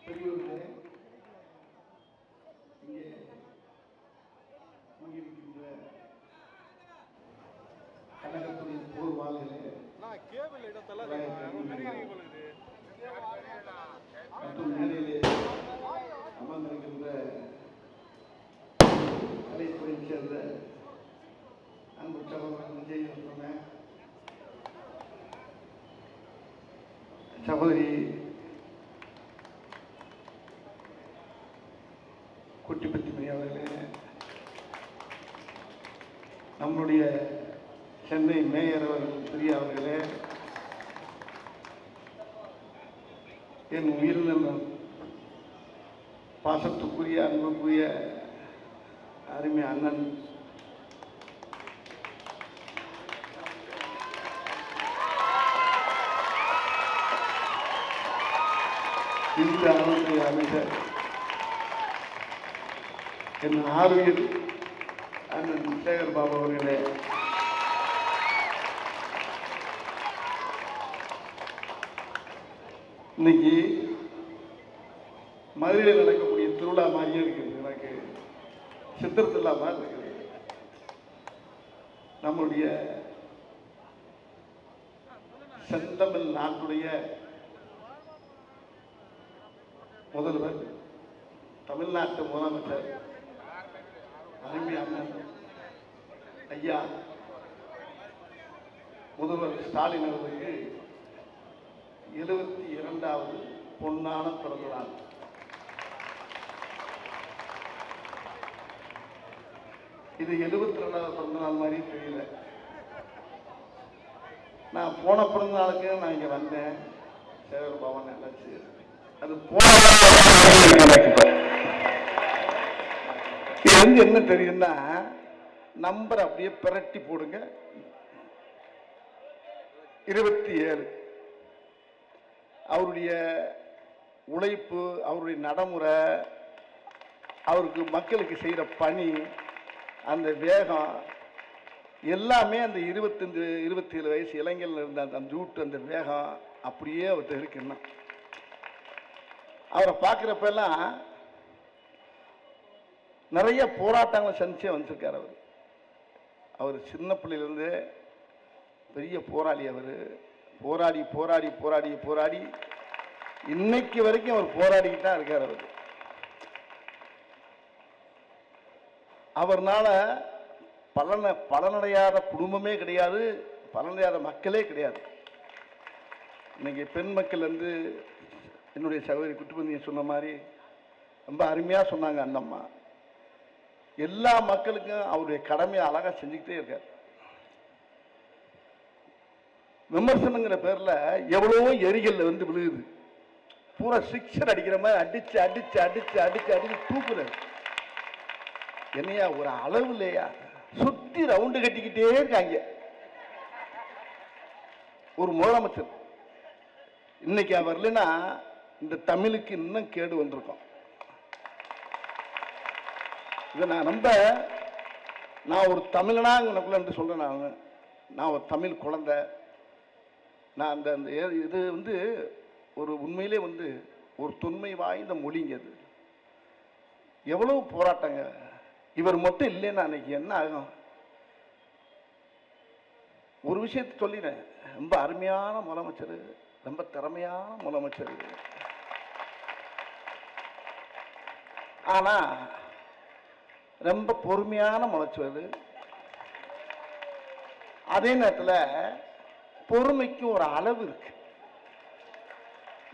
பெரியவர்களே, இங்கே கூடியிருக்கின்ற கழகத்துடைய போர்வாளர்களே, மற்றும் மேடையிலே அமர்ந்திருக்கின்ற கலைத்துறையைச் சேர்ந்த அன்பு சகோதரர் விஜய் சொன்ன சகோதரி குட்டிப்பத்திமணி அவர்களே, நம்முடைய சென்னை மேயர் அவர்கள் பிரியா அவர்களே, என் உயிரிழந்த பாசத்துக்குரிய அன்புக்குரிய அருமை அண்ணன் இந்து அறநிலைய அமைச்சர் என் ஆர்வியல் அண்ணன் சேகர் பாபு அவர்களே, இன்னைக்கு மதுரையில் நடக்கக்கூடிய திருவிழா மாதிரியே இருக்குது. எனக்கு சித்திர திருவிழா மாதிரி இருக்குது. நம்முடைய செந்தமிழ் நாட்டுடைய முதல்வர், தமிழ்நாட்டு முதலமைச்சர் அருமை அண்ணன் ஐயா முதல்வர் ஸ்டாலின் அவர்களுக்கு 72வது பொன்னான பிறந்த நாள். இது 72வது பிறந்த நாள் மாதிரி தெரியல. நான் போன பிறந்த நாளுக்கு நான் இங்க வந்தேன், சேகர் பவன் நினைச்சு அது போன இது வந்து என்ன தெரியும்னா, நம்பர் அப்படியே பிரட்டி போடுங்க. 27 அவருடைய உழைப்பு, அவருடைய நடைமுறை, அவருக்கு மக்களுக்கு செய்கிற பணி, அந்த வேகம் எல்லாமே அந்த 25 27 வயசு இளைஞர்கள் இருந்த அந்த ஜூட்டு அந்த வேகம் அப்படியே அவர்கிட்ட இருக்குன்னா, அவரை பார்க்குறப்பெல்லாம் நிறைய போராட்டங்களை சந்திச்சே வந்திருக்கார். அவர் சின்ன பிள்ளையிலேருந்து பெரிய போராளி. அவர் போராடி போராடி போராடி போராடி இன்னைக்கு வரைக்கும் அவர் போராடிக்கிட்டு தான் இருக்கார். அவர்னால பலனடையாத குடும்பமே கிடையாது, பலனடையாத மக்களே கிடையாது. இன்னைக்கு பெண் மக்கள் வந்து என்னுடைய சகோதரி குட்டுப்பந்தியை சொன்ன மாதிரி ரொம்ப அருமையாக சொன்னாங்க. அந்த அம்மா எல்லா மக்களுக்கும் அவருடைய கடமையை அழகாக செஞ்சுக்கிட்டே இருக்கார். விமர்சனங்கிற பேர்ல எவ்வளவோ எரிகல்ல வந்து விழுகுது, பூரா சிக்ஸர் அடிக்கிற மாதிரி அடிச்சு அடிச்சு அடிச்சு அடிச்சு அடிச்சு தூக்குறாரு. என்னையா ஒரு அளவு இல்லையா, சுத்தி ரவுண்டு கட்டிக்கிட்டே இருக்காங்க. ஒரு முதலமைச்சர் இன்னைக்கு அவர் இல்லைன்னா இந்த தமிழுக்கு இன்னும் கேடு வந்திருக்கும். இதை நான் ஒரு தமிழனாங்கக்குள்ள என்று சொல்றேன். நான் ஒரு தமிழ் குழந்தை. நான் அந்த இது வந்து ஒரு உண்மையிலே வந்து ஒரு தொன்மை வாய்ந்த மொழிங்கிறது. எவ்வளவு போராட்டங்க. இவர் மட்டும் இல்லைன்னா அன்னைக்கு என்ன ஆகும்? ஒரு விஷயத்தை சொல்லினேன், ரொம்ப அருமையான முதலமைச்சர், ரொம்ப திறமையான முதலமைச்சர். ஆனா ரொம்ப பொறுமையான முதலமைச்சர். அதே நேரத்தில் பொறுமைக்கு ஒரு அளவு இருக்கு.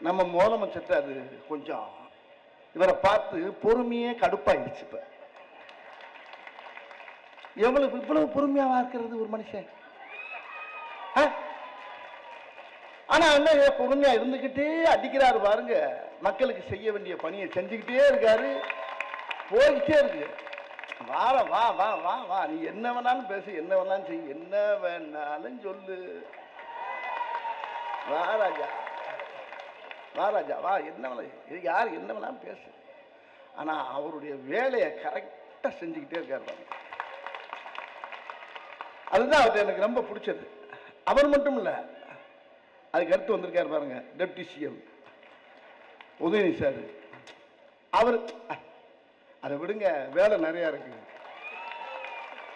நம்ம முதலமைச்சர் அது கொஞ்சம் இவரை பார்த்து பொறுமையே கடுப்பாயிடுச்சு. இப்ப இவ்வளவு பொறுமையாவா இருக்கிறது ஒரு மனுஷன்? ஆனா என்ன பொறுமையா இருந்துகிட்டே அடிக்கிறாரு பாருங்க. மக்களுக்கு செய்ய வேண்டிய பணியை செஞ்சுக்கிட்டே இருக்காரு, போய்கிட்டே இருக்கு. வார வா வா வா வா, நீ என்ன வேணாலும் பேசு, என்ன வேணாலும் செய்ய, என்ன வேணாலும் சொல்லு, வா ராஜா வா ராஜா வா, என்ன வேணாலும் யார் என்ன வேணாலும் பேசு. ஆனா அவருடைய வேலையை கரெக்டா செஞ்சுக்கிட்டே இருக்காரு. அதுதான் அவர்கிட்ட எனக்கு ரொம்ப பிடிச்சது. அவர் மட்டும் இல்லை, அதுக்கு அடுத்து வந்திருக்காரு பாருங்க, டெப்டி சிஎம் உதயநிதி சார். அவர் அதை விடுங்க, வேலை நிறையா இருக்கு,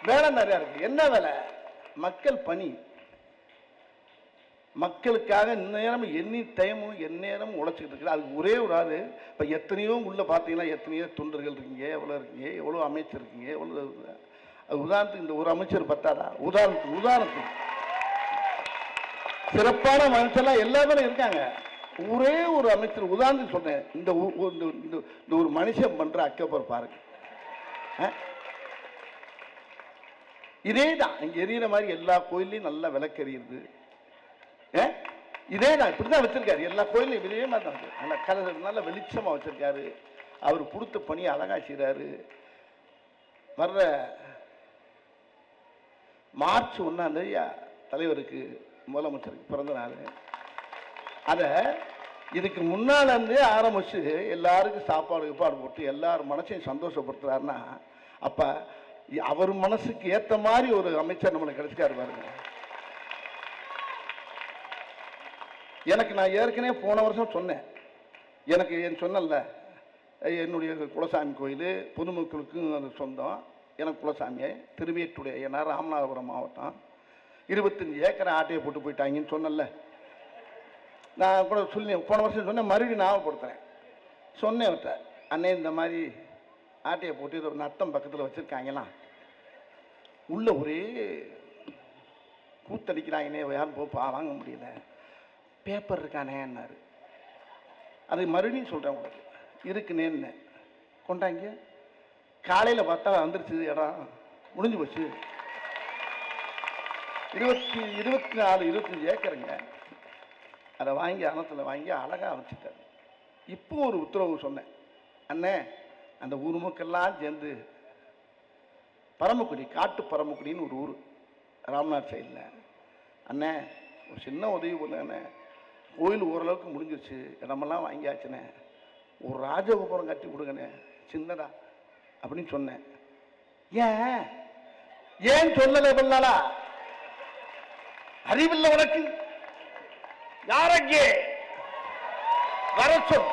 வேலை நிறையா இருக்கு. என்ன வேலை? மக்கள் பணி. மக்களுக்காக நேரம் எனி டைமும் எந்நேரமும் உழைச்சிக்கிட்டு இருக்குது. அது ஒரே ஒரு ஆள். இப்போ எத்தனையோ உள்ள பார்த்தீங்கன்னா எத்தனையோ தொண்டர்கள் இருக்கீங்க, எவ்வளோ இருக்கீங்க, எவ்வளோ அமைச்சர் இருக்கீங்க, எவ்வளோ. உதாரணத்துக்கு இந்த ஒரு அமைச்சர் பத்தாதா? உதாரணத்துக்கு சிறப்பான அமைச்சர்லாம் எல்லாமே இருக்காங்க. ஒரே ஒரு அமைச்சர் உதாரணத்துக்கு சொன்னேன். இந்த ஒரு மனுஷன் பண்ற அக்கப்பர் பாருங்க. இதே தான் இங்க எரியிற மாதிரி எல்லா கோயிலையும் நல்லா விளக்கெறியுது. இதே தான் இப்படிதான் வச்சிருக்காரு. எல்லா கோயிலையும் இதே மாதிரி தான் நல்லா கலர் நல்லா வெளிச்சமா வச்சிருக்காரு. அவர் கொடுத்த பணியை அழகா செய்றாரு. வர்ற மார்ச் 1 தலைவருக்கு முதலமைச்சருக்கு பிறந்த நாள். அதை இதுக்கு முன்னால இருந்தே ஆரம்பிச்சு எல்லாருக்கும் சாப்பாடு போட்டு எல்லாரும் மனசையும் சந்தோஷப்படுத்துறாருன்னா, அப்ப அவர் மனசுக்கு ஏத்த மாதிரி ஒரு அமைச்சர் நம்மளுக்கு கிடைச்சிக்காரு பாருங்க. எனக்கு நான் ஏற்கனவே போன வருஷம் சொன்னேன். எனக்கு சொன்னல, என்னுடைய குலசாமி கோயில் பொதுமக்களுக்கும் அது சொந்தம். எனக்கு குலசாமியை திருவேற்றுடைய ராமநாதபுரம் மாவட்டம் 25 ஏக்கரை ஆட்டையை போட்டு போயிட்டாங்கன்னு சொன்னல. நான் கூட சொல்லி போன வருஷம் சொன்னேன், மறுபடியும் ஞாபகப்படுத்துறேன். சொன்னேன் அவர்கிட்ட, அண்ணே இந்த மாதிரி ஆட்டையை போட்டு இதை நத்தம் பக்கத்தில் வச்சுருக்காங்களாம், உள்ள ஒரே கூத்தடிக்கிறாங்கன்னே, யாரும் வாங்க முடியல, பேப்பர் இருக்கானேன்னாரு. அது மறுபடியும் சொல்கிறேன் உங்களுக்கு, இருக்குனேன்னு கொண்டாங்க. காலையில் பார்த்தா வந்துருச்சு, இடம் முடிஞ்சு போச்சு. 24 25 ஏக்கருங்க. அதை வாங்கி அனத்தில் வாங்கி அழகாக வச்சுட்டார். இப்போ ஒரு உத்தரவு சொன்னேன், அண்ணே அந்த ஊர் மக்கள்லாம் சேர்ந்து பரமக்குடி, காட்டு பரமக்குடின்னு ஒரு ஊர் ராம்நாத் சைடில், அண்ணே ஒரு சின்ன உதவி பண்ணேண்ணே, கோயில் ஓரளவுக்கு முடிஞ்சிருச்சு, இடமெல்லாம் வாங்கியாச்சுண்ணே, ஒரு ராஜகோபுரம் கட்டி கொடுங்கண்ணே சின்னதா அப்படின்னு சொன்னேன். ஏன் சொல்லலை? பண்ணாலா அறிவில்லை உனக்கு? யாரங்கே வர சொல்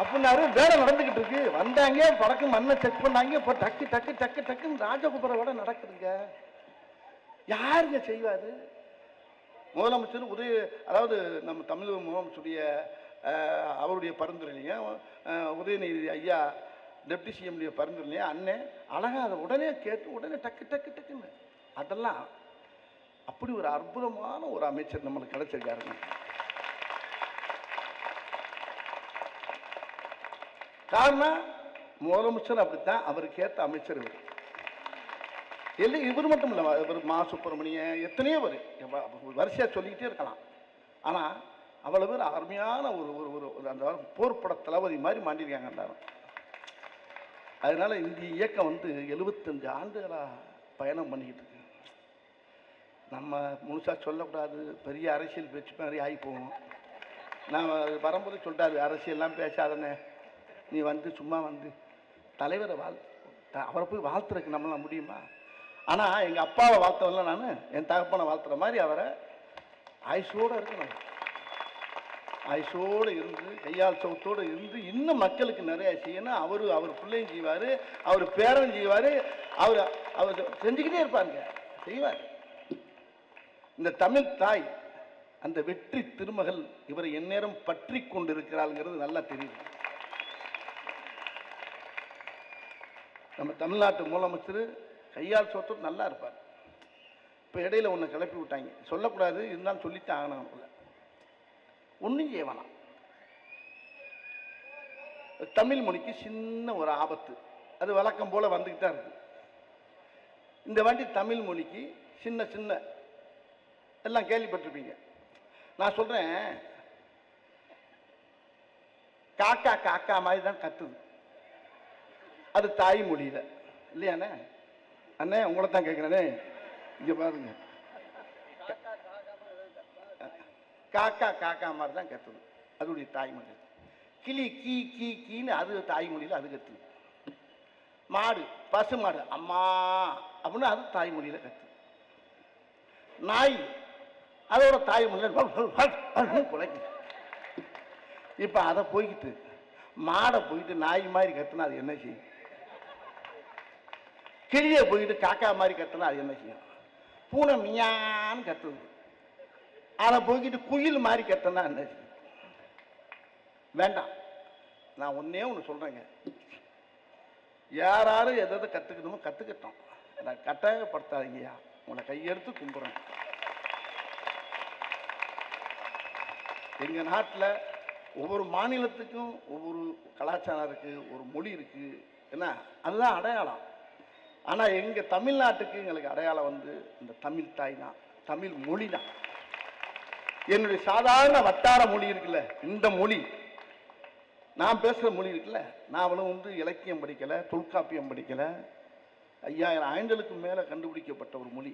அப்படின்னாரு. வேலை நடந்துகிட்டு இருக்கு. வந்தாங்க, பறக்கு மண்ணை செக் பண்ணாங்க. இப்போ டக்கு டக்கு டக்கு டக்குன்னு ராஜகோபுரம் விட நடக்குதுங்க. யாருங்க செய்வாரு? முதலமைச்சர் அதாவது நம்ம தமிழ் முதலமைச்சருடைய அவருடைய பரிந்துரையிலையும் உதயநிதி ஐயா டெப்டி சிஎம்டைய பரிந்துரையிலையும் அண்ணன் அழகா அதை உடனே கேட்டு உடனே டக்கு டக்கு டக்குன்னு அதெல்லாம் அப்படி ஒரு அற்புதமான ஒரு அமைச்சர் நம்மளுக்கு கிடைச்சிருக்காருங்க. காரணம் முதலமைச்சர் அப்படித்தான், அவருக்கு ஏற்ற அமைச்சர் இவர். இல்லை இவர் மட்டும் இல்லை, இவர் மா சுப்பிரமணியன் எத்தனையோ வரிசையா சொல்லிக்கிட்டே இருக்கலாம். ஆனால் அவ்வளவு பேர் அருமையான ஒரு அந்த போர்ப்பட தளபதி மாதிரி மாண்டிருக்காங்க எல்லாரும். அதனால இந்த இயக்கம் 75 ஆண்டுகளாக பயணம் பண்ணிக்கிட்டு இருக்கு. நம்ம முழுசா சொல்லக்கூடாது, பெரிய அரசியல் பேச்சு மாதிரி ஆகி போவோம். நான் வரும்போது சொல்லிட்டாரு, அரசியல்லாம் பேசாதனே, நீ சும்மா தலைவரை அவரை போய் வாழ்த்துறதுக்கு நம்மளால முடியுமா? ஆனால் எங்கள் அப்பாவை வாழ்த்தவங்கள நான் என் தகப்பனை வாழ்த்துற மாதிரி அவரை ஆயுசோடு இருக்கணும். ஆயுசோடு இருந்து கையால் சவுத்தோடு இருந்து இன்னும் மக்களுக்கு நிறைய செய்யணும். அவர் பிள்ளையும் செய்வார், அவர் பேரன் செய்வார், அவர் செஞ்சுக்கிட்டே இருப்பாருங்க, செய்வார். இந்த தமிழ் தாய் அந்த வெற்றி திருமகள் இவரை எந்நேரம் பற்றி கொண்டிருக்கிறாள்ங்கிறது நல்லா தெரியுது. நம்ம தமிழ்நாட்டு முதலமைச்சர் கையால் சோத்தோடு நல்லா இருப்பார். இப்போ இடையில ஒன்று கிளப்பி விட்டாங்க, சொல்லக்கூடாது, இருந்தாலும் சொல்லித்தான் ஆகணும். போல ஒன்றும் செய்ய வேணாம். தமிழ் மொழிக்கு சின்ன ஒரு ஆபத்து, அது வழக்கம் போல வந்துக்கிட்டு தான் இருக்கு. இந்த வாட்டி தமிழ் மொழிக்கு சின்ன சின்ன எல்லாம் கேள்விப்பட்டிருப்பீங்க. நான் சொல்றேன், காக்கா காக்கா மாதிரி தான் கத்துது, அது தாய்மொழியில இல்லையாண்ணே? அண்ணே உங்களை தான் கேட்கிறேனே, இங்க பாருங்க, காக்கா காக்கா மாதிரி தான் கத்துது, அதோடைய தாய்மொழி. கிளி கீ கீ கீன்னு அது தாய்மொழியில் அது கத்துது. மாடு பசு மாடு அம்மா அப்படின்னு அது தாய்மொழியில் கத்துது. நாய் அதோட தாய்மொழியில் குலைக்குது. இப்போ அதை போய்கிட்டு மாடை போயிட்டு நாய் மாதிரி கத்துனா அது என்ன செய்யும்? கிளியை போயிட்டு காக்கா மாதிரி கத்துனா அது என்ன செய்யும்? பூனை மியான்னு கத்துது. அதை போய்கிட்டு குயில் மாதிரி கத்துனா என்ன செய்யும்? வேண்டாம். நான் ஒன்னே ஒன்று சொல்றேங்க, யாரும் எதை கத்துக்கணுமோ கத்துக்கிட்டோம். அதை கட்டாயப்படுத்தாதீங்கய்யா. உங்களை கையெடுத்து கும்பிடுறேன். எங்க நாட்டில் ஒவ்வொரு மாநிலத்துக்கும் ஒவ்வொரு கலாச்சாரம் இருக்கு, ஒரு மொழி இருக்கு, என்ன அதுதான் அடையாளம். ஆனால் எங்க தமிழ்நாட்டுக்கு எங்களுக்கு அடையாளம் வந்து இந்த தமிழ் தாய் தான், தமிழ் மொழி தான். என்னுடைய சாதாரண வட்டார மொழி இருக்குல்ல, இந்த மொழி நான் பேசுகிற மொழி இருக்குல்ல, நான் அவளும் வந்து இலக்கியம் படிக்கலை, தொல்காப்பியம் படிக்கலை. 5000 ஆண்டுகளுக்கு மேலே கண்டுபிடிக்கப்பட்ட ஒரு மொழி.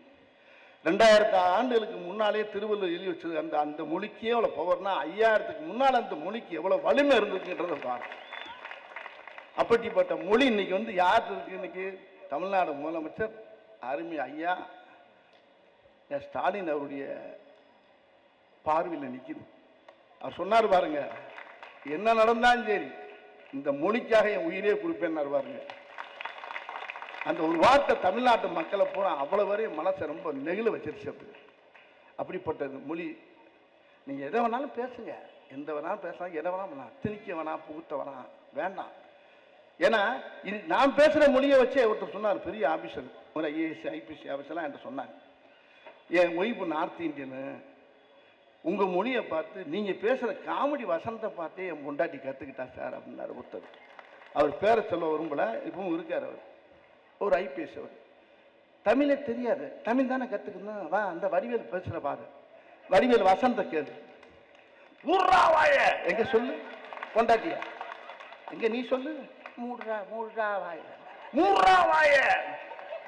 2000 ஆண்டுகளுக்கு முன்னாலே திருவள்ளுவர் எழுதி வச்சது. அந்த மொழிக்கே எவ்வளோ பவர்னா, 5000க்கு முன்னால் அந்த மொழிக்கு எவ்வளோ வலிமை இருந்துச்சுன்றதை பாருங்க. அப்படிப்பட்ட மொழி இன்னைக்கு வந்து யார் இருக்கு? இன்னைக்கு தமிழ்நாடு முதலமைச்சர் அருமை ஐயா ஸ்டாலின் அவருடைய பார்வையில் நிற்கிது. அவர் சொன்னார் பாருங்க, என்ன நடந்தாலும் சரி இந்த மொழிக்காக என் உயிரே கொடுப்பேன்னு பாருங்க. அந்த ஒரு வார்த்தை தமிழ்நாட்டு மக்களை பூரா அவ்வளவு வரையும் மனசை ரொம்ப நெகிழ வச்சிருச்சு. அப்படிப்பட்ட மொழி. நீங்கள் எதை வேணாலும் பேசுங்க, எந்த வேணாலும் பேசலாம், எதை வேணாலும் பண்ணலாம், திணிக்க வேணாம், புகுத்த வேணாம், வேண்டாம். ஏன்னா இது நான் பேசுகிற மொழியை வச்சே ஒருத்தர் சொன்னார், பெரிய ஆஃபீஸர், ஒரு ஐஏஎஸ் ஐபிஎஸ் ஆஃபீஸர்லாம் என்கிட்ட சொன்னாங்க, என் ஒய்ஃபு நார்த் இந்தியனு, உங்கள் மொழியை பார்த்து நீங்கள் பேசுகிற காமெடி வசனத்தை பார்த்தே என் பொண்டாட்டி கற்றுக்கிட்டா சார் அப்படின்னாரு ஒருத்தர். அவர் பேரை சொல்ல விரும்பல, இப்பவும் இருக்கார். அவர் ஒரு ஐபிஎஸ். அவர் தமிழே தெரியாது, தமிழ் தானே கற்றுக்கணும், வா அந்த வடிவேல் பேசுகிற பாரு, வடிவேல் வசனத்தை கேளு. மூர்ரா வாய எங்க சொல்லு, பொண்டாட்டியா எங்க நீ சொல்லு, மூர்ரா மூர்ரா வாய, மூர்ரா வாய,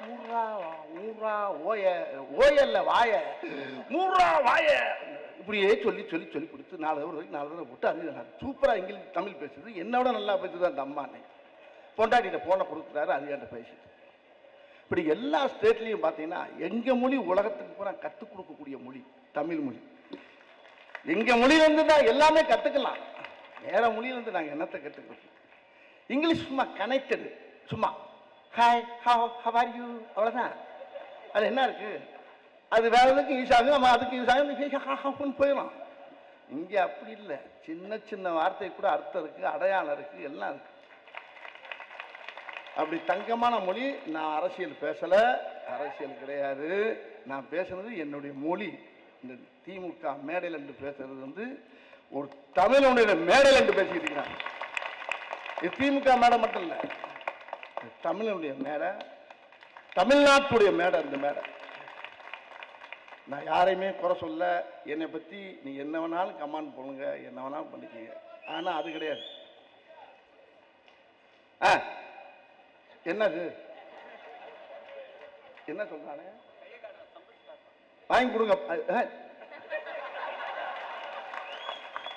மூர்ரா மூர்ரா ஓய, ஓயல்ல வாய, மூர்ரா வாய, இப்படியே சொல்லி சொல்லி சொல்லி கொடுத்து 4 தடவை வரைக்கும் 4 தடவை போட்டு அது சூப்பராக இங்கிலீஷ் தமிழ் பேசுது. என்னோட நல்லா பேசுது அந்த அம்மா. பொண்டாட்டிகிட்ட போனை கொடுக்குறாரு, அது என்கிட்ட பேசிட்டு. இப்படி எல்லா ஸ்டேட்லையும் பார்த்தீங்கன்னா எங்கள் மொழி உலகத்துக்கு பூரா கற்றுக் கொடுக்கக்கூடிய மொழி தமிழ் மொழி. எங்கள் மொழியிலேருந்து தான் எல்லாமே கற்றுக்கலாம். வேற மொழியிலேருந்து நாங்கள் என்னத்தை கற்றுக்கிறோம்? இங்கிலீஷ் சும்மா கனெக்டடு, சும்மா ஹாய் ஹவ் ஆர் யூ, அவ்வளோதான். அது என்ன இருக்குது? அது வேற எதுக்கு யூஸ் ஆகுது, நம்ம அதுக்கு யூஸ் ஆகும் போயிடலாம். இங்கே அப்படி இல்லை. சின்ன சின்ன வார்த்தை கூட அர்த்தம் இருக்குது, அடையாளம் இருக்குது, எல்லாம் இருக்குது. அப்படி தங்கமான மொழி. நான் அரசியல் பேசலை, அரசியல் கிடையாது. நான் பேசுனது என்னுடைய மொழி. இந்த திமுக மேடையில் என்று பேசுறது வந்து ஒரு தமிழனுடைய மேடையில் என்று பேசிக்கிட்டு இருக்கிறான். இது திமுக மேடை மட்டும் இல்லை, தமிழனுடைய மேடை, தமிழ்நாட்டுடைய மேடை. இந்த மேடை நான் யாரையுமே குறை சொல்ல. என்னை பற்றி நீ என்ன வேணாலும் கமெண்ட் பண்ணுங்க, என்ன வேணாலும் பண்ணிக்கங்க. ஆனால் அது கிடையாது. என்னது என்ன சொல்றானே, வாங்கி கொடுங்க.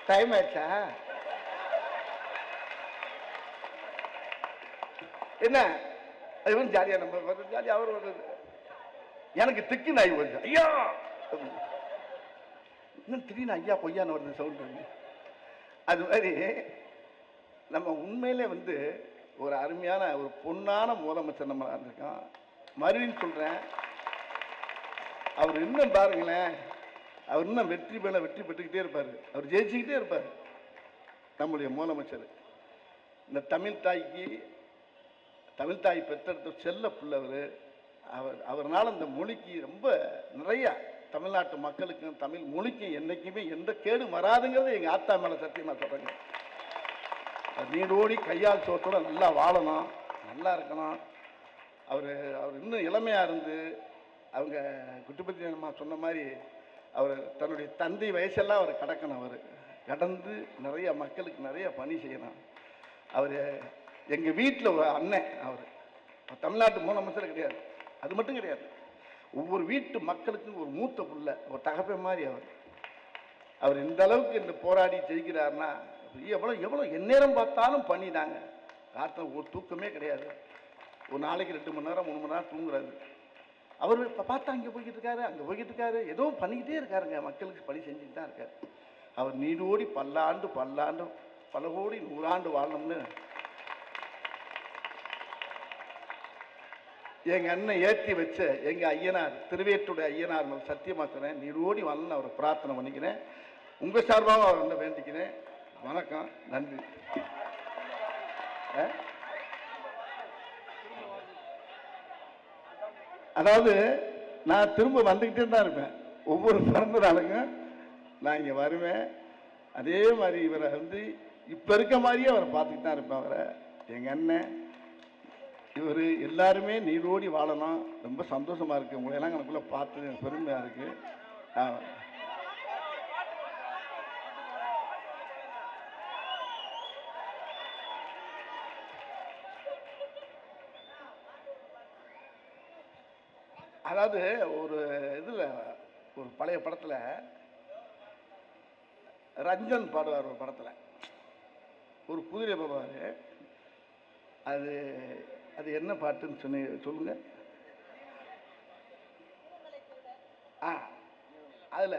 டைம் ஆயிடுச்சா? என்ன இவன் ஜாலியா, நம்ம ஜாலியா அவர் வருது. எனக்கு திக்கு நாய் வருது, ஐயா இன்னும் திடீர்னு ஐயா பொய்யான்னு வருது சவுண்ட். அது மாதிரி நம்ம உண்மையிலே வந்து ஒரு அருமையான ஒரு பொன்னான முதலமைச்சர் நம்ம இருந்திருக்கோம். மறுபடியும் சொல்கிறேன், அவர் இன்னும் பாருங்களேன், அவர் இன்னும் வெற்றி மேலே வெற்றி பெற்றுக்கிட்டே இருப்பார், அவர் ஜெயிச்சுக்கிட்டே இருப்பார். நம்முடைய முதலமைச்சர் இந்த தமிழ் தாய்க்கு, தமிழ் தாய் பெற்றெடுத்த செல்ல பிள்ளை அவர்னால இந்த மொழிக்கு ரொம்ப நிறைய தமிழ்நாட்டு மக்களுக்கும் தமிழ் மொழிக்கும் என்றைக்குமே எந்த கேடு வராதுங்கிறது எங்கள் ஆத்தா மேலே சத்தியமாக சொல்கிறேங்க. நீடோடி கையால் சோத்தோட நல்லா வாழணும், நல்லா இருக்கணும். அவர் இன்னும் இளமையாக இருந்து, அவங்க குட்டுப்பத்தி அம்மா சொன்ன மாதிரி அவர் தன்னுடைய தந்தை வயசெல்லாம் அவர் கடக்கணும். அவர் கடந்து நிறைய மக்களுக்கு நிறைய பணி செய்யணும். அவர் எங்கள் வீட்டில் ஒரு அண்ணன், அவர் தமிழ்நாட்டு முதலமைச்சர் கிடையாது, அது மட்டும் கிடையாது, ஒவ்வொரு வீட்டு மக்களுக்கும் ஒரு மூத்த புள்ள, ஒரு தகப்பை மாதிரி அவர் இந்த அளவுக்கு இந்த போராடி ஜெயிக்கிறாருன்னா எவ்வளோ எவ்வளோ எந்நேரம் பார்த்தாலும் பண்ணிட்டாங்க. ராத்திரி ஒரு தூக்கமே கிடையாது, ஒரு நாளைக்கு 2 மணி நேரம் 3 மணி நேரம் தூங்குறாரு. அவர் இப்போ பார்த்தா அங்கே போய்கிட்டு இருக்காரு, அங்கே போய்கிட்டு இருக்காரு, ஏதோ பண்ணிக்கிட்டே இருக்காருங்க, மக்களுக்கு பணி செஞ்சுட்டு தான் இருக்காரு. அவர் நீடோடி பல்லாண்டு பல கோடி 100 ஆண்டு வாழணும்னு எங்கள் அண்ணன் ஏற்றி வச்ச எங்கள் ஐயனார் திருவேற்றுடைய ஐயனார் சத்தியமாக்குறேன் நீரோடி வாழணும்னு அவரை பிரார்த்தனை பண்ணிக்கிறேன். உங்கள் சார்பாக அவரை வேண்டிக்கிறேன். வணக்கம், நன்றி. அதாவது நான் திரும்ப வந்துக்கிட்டே தான் இருப்பேன். ஒவ்வொரு பிறந்த நாளுங்க நான் இங்கே வருவேன். அதே மாதிரி இவரை இப்போ இருக்க மாதிரியே அவரை பார்த்துக்கிட்டு தான் இருப்பேன். அவரை எங்கள் அண்ணன் இவர் எல்லாருமே நீரோடி வாழணும். ரொம்ப சந்தோஷமாக இருக்குது. உங்களையெல்லாம் எனக்குள்ளே பார்த்து பெருமையாக இருக்குது. அதாவது ஒரு இதில் ஒரு பழைய படத்தில் ரஞ்சன் பாடுவார். ஒரு படத்தில் ஒரு குதிரை பாடுவார். அது அது என்ன பாட்டுன்னு சொல்லுங்க. அதில்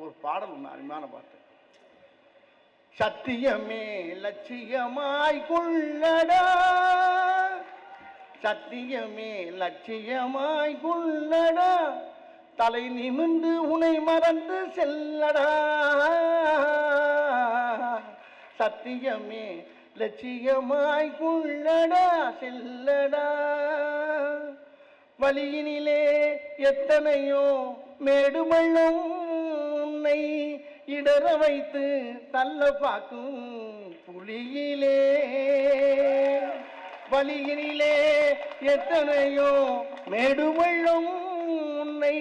ஒரு பாடல் ஒன்று அருமையான பாட்டு. சத்தியமே லட்சியமாய் கொள்ளடா, சத்தியமே லட்சியமாய் கொள்ளடா, தலை நிமிர்ந்து உனை மறந்து செல்லடா, சத்தியமே லட்சியமாய் கொள்ளடா செல்லடா. வழியினிலே எத்தனையோ மேடுமள்ளும் உன்னை இடற வைத்து தள்ள பார்க்கும் புலியிலே, வழியினிலே எத்தனையோ மேடுமள்ளும் உன்னை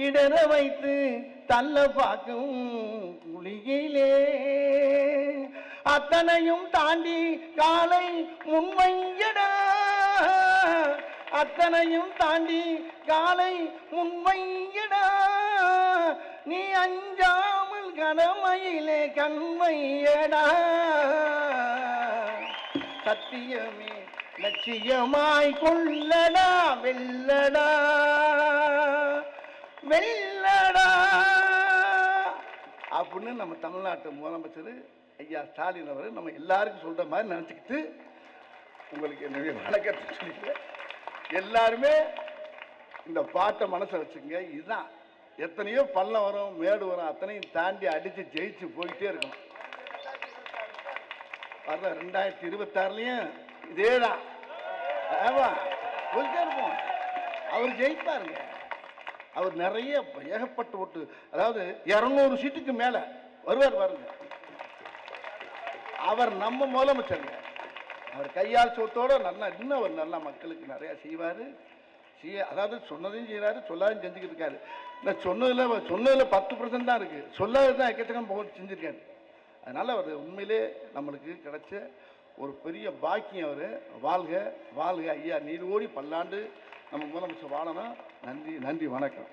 இடற வைத்து தள்ள பார்க்கும் புலியிலே, அத்தனையும் தாண்டி காலை முன்வையடா, அத்தனையும் தாண்டி காலை முன்வையடா, நீ அஞ்சாமல் கடமையிலே கண்மையடா, சத்தியமே லட்சியமாய் கொள்ளடா வெல்லடா வெல்லடா அப்படின்னு நம்ம தமிழ்நாட்டு முதலமைச்சர் ஐயா ஸ்டாலின் அவர் நம்ம எல்லாருக்கும் சொல்ற மாதிரி நினச்சிக்கிட்டு உங்களுக்கு என்னுடைய வணக்கத்தை சொல்லிக்கிறேன். எல்லாருமே இந்த பாட்டை மனசை வச்சுக்கங்க. இதுதான் எத்தனையோ பள்ளம் வரும் மேடு வரும், அத்தனையும் தாண்டி அடித்து ஜெயிச்சு போயிட்டே இருக்கணும். வர்ற 2026 இதே தான் போயிட்டே இருப்போம். அவர் ஜெயிப்பாருங்க. அவர் நிறைய ஏகப்பட்ட ஓட்டு, அதாவது 200 சீட்டுக்கு மேலே வருவார் பாருங்க. அவர் நம்ம முதலமைச்சருங்க. அவர் கையால் சொத்தோட நல்லா இன்னும் அவர் நல்லா மக்களுக்கு நிறையா செய்வார். அதாவது சொன்னதையும் செய்கிறாரு, சொல்லாதையும் செஞ்சுக்கிட்டு இருக்காரு. இந்த சொன்னதில் 10% தான் இருக்குது, சொல்லாத தான் எக்கச்சக்கம் போட்டு செஞ்சுருக்காரு. அதனால் அவர் உண்மையிலே நம்மளுக்கு கிடைச்ச ஒரு பெரிய பாக்கியம். அவர் வாழ்க வாழ்க ஐயா, நீரோடி பல்லாண்டு நம்ம முதலமைச்சர் வாழணும். நன்றி நன்றி, வணக்கம்.